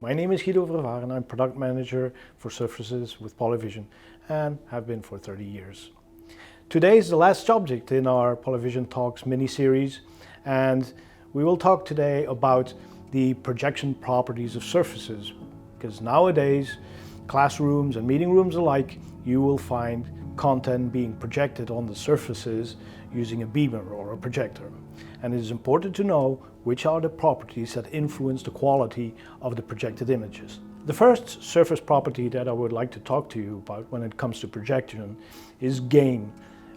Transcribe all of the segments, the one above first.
My name is Guido Vervaren. I'm product manager for surfaces with Polyvision and have been for 30 years. Today is the last subject in our Polyvision Talks mini-series, and we will talk today about the projection properties of surfaces, because nowadays classrooms and meeting rooms alike, you will find content being projected on the surfaces using a beamer or a projector. And it is important to know which are the properties that influence the quality of the projected images. The first surface property that I would like to talk to you about when it comes to projection is gain.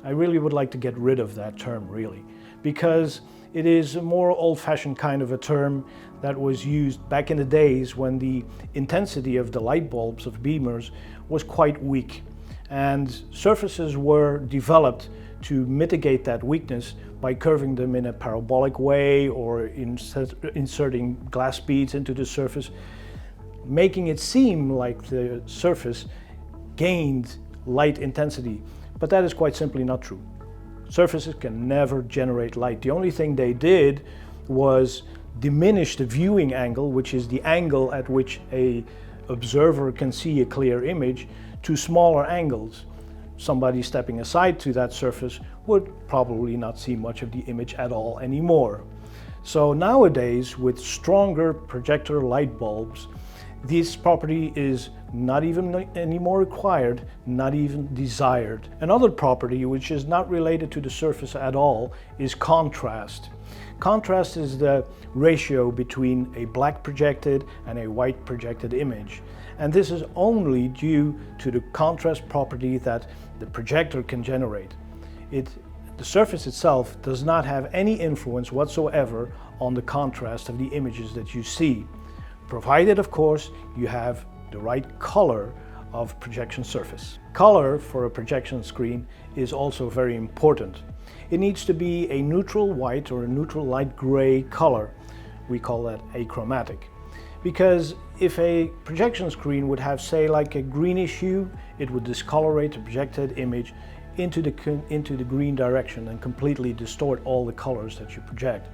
I really would like to get rid of that term, really, because it is a more old-fashioned kind of a term that was used back in the days when the intensity of the light bulbs of beamers was quite weak, and surfaces were developed to mitigate that weakness by curving them in a parabolic way or inserting glass beads into the surface, making it seem like the surface gained light intensity. But that is quite simply not true. Surfaces can never generate light. The only thing they did was diminish the viewing angle, which is the angle at which an observer can see a clear image, to smaller angles. Somebody stepping aside to that surface would probably not see much of the image at all anymore. So nowadays, with stronger projector light bulbs, this property is not even anymore required, not even desired. Another property which is not related to the surface at all is contrast. Contrast is the ratio between a black projected and a white projected image. And this is only due to the contrast property that the projector can generate. The surface itself does not have any influence whatsoever on the contrast of the images that you see, provided, of course, you have the right color of projection surface. Color for a projection screen is also very important. It needs to be a neutral white or a neutral light gray color. We call that achromatic. Because if a projection screen would have, say, like a greenish hue, it would discolorate the projected image into the green direction and completely distort all the colors that you project.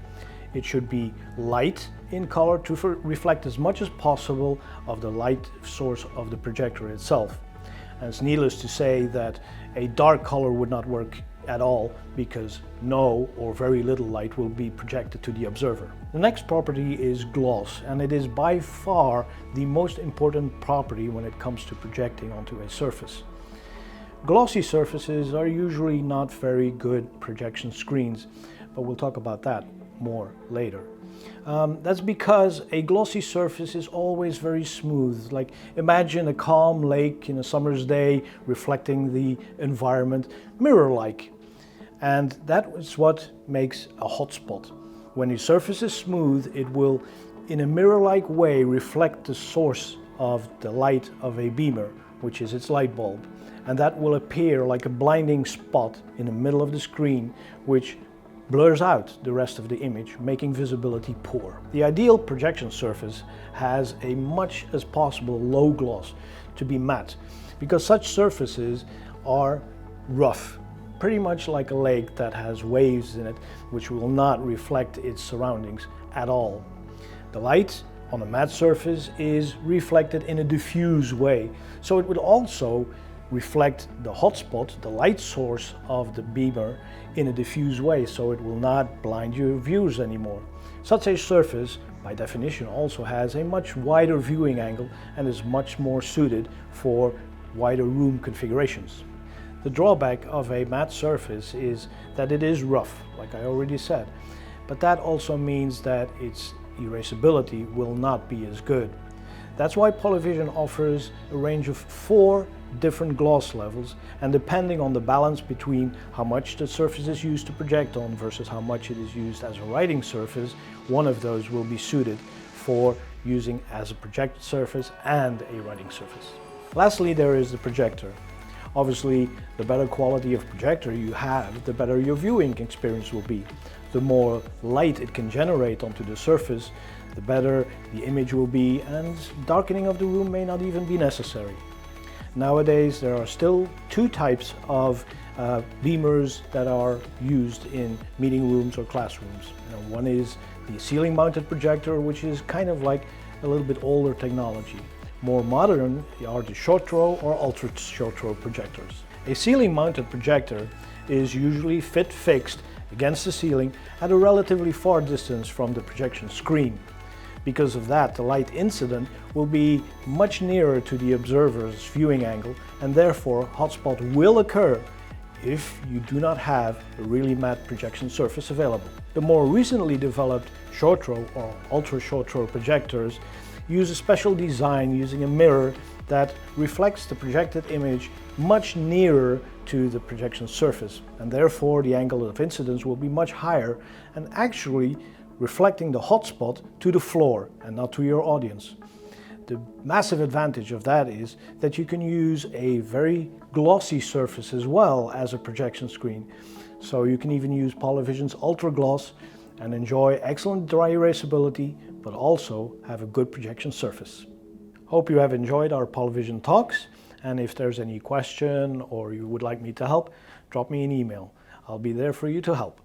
It should be light in color to reflect as much as possible of the light source of the projector itself. And it's needless to say that a dark color would not work at all, because no or very little light will be projected to the observer. The next property is gloss, and it is by far the most important property when it comes to projecting onto a surface. Glossy surfaces are usually not very good projection screens, but we'll talk about that more later. That's because a glossy surface is always very smooth. Like, imagine a calm lake in a summer's day reflecting the environment mirror-like. And that is what makes a hotspot. When the surface is smooth, it will, in a mirror-like way, reflect the source of the light of a beamer, which is its light bulb. And that will appear like a blinding spot in the middle of the screen, which blurs out the rest of the image, making visibility poor. The ideal projection surface has a much as possible low gloss, to be matte, because such surfaces are rough, pretty much like a lake that has waves in it, which will not reflect its surroundings at all. The light on a matte surface is reflected in a diffuse way, so it would also reflect the hotspot, the light source of the beamer, in a diffuse way, so it will not blind your viewers anymore. Such a surface, by definition, also has a much wider viewing angle and is much more suited for wider room configurations. The drawback of a matte surface is that it is rough, like I already said, but that also means that its erasability will not be as good. That's why Polyvision offers a range of 4 different gloss levels, and depending on the balance between how much the surface is used to project on versus how much it is used as a writing surface, one of those will be suited for using as a projected surface and a writing surface. Lastly, there is the projector. Obviously, the better quality of projector you have, the better your viewing experience will be. The more light it can generate onto the surface, the better the image will be, and darkening of the room may not even be necessary. Nowadays, there are still 2 types of beamers that are used in meeting rooms or classrooms. One is the ceiling mounted projector, which is kind of like a little bit older technology. More modern are the short throw or ultra short throw projectors. A ceiling mounted projector is usually fixed against the ceiling at a relatively far distance from the projection screen. Because of that, the light incident will be much nearer to the observer's viewing angle, and therefore hotspot will occur if you do not have a really matte projection surface available. The more recently developed short throw or ultra short throw projectors use a special design using a mirror that reflects the projected image much nearer to the projection surface, and therefore the angle of incidence will be much higher and actually reflecting the hotspot to the floor and not to your audience. The massive advantage of that is that you can use a very glossy surface as well as a projection screen. So you can even use Polyvision's Ultra Gloss and enjoy excellent dry erasability, but also have a good projection surface. Hope you have enjoyed our Polyvision talks, and if there's any question or you would like me to help, drop me an email. I'll be there for you to help.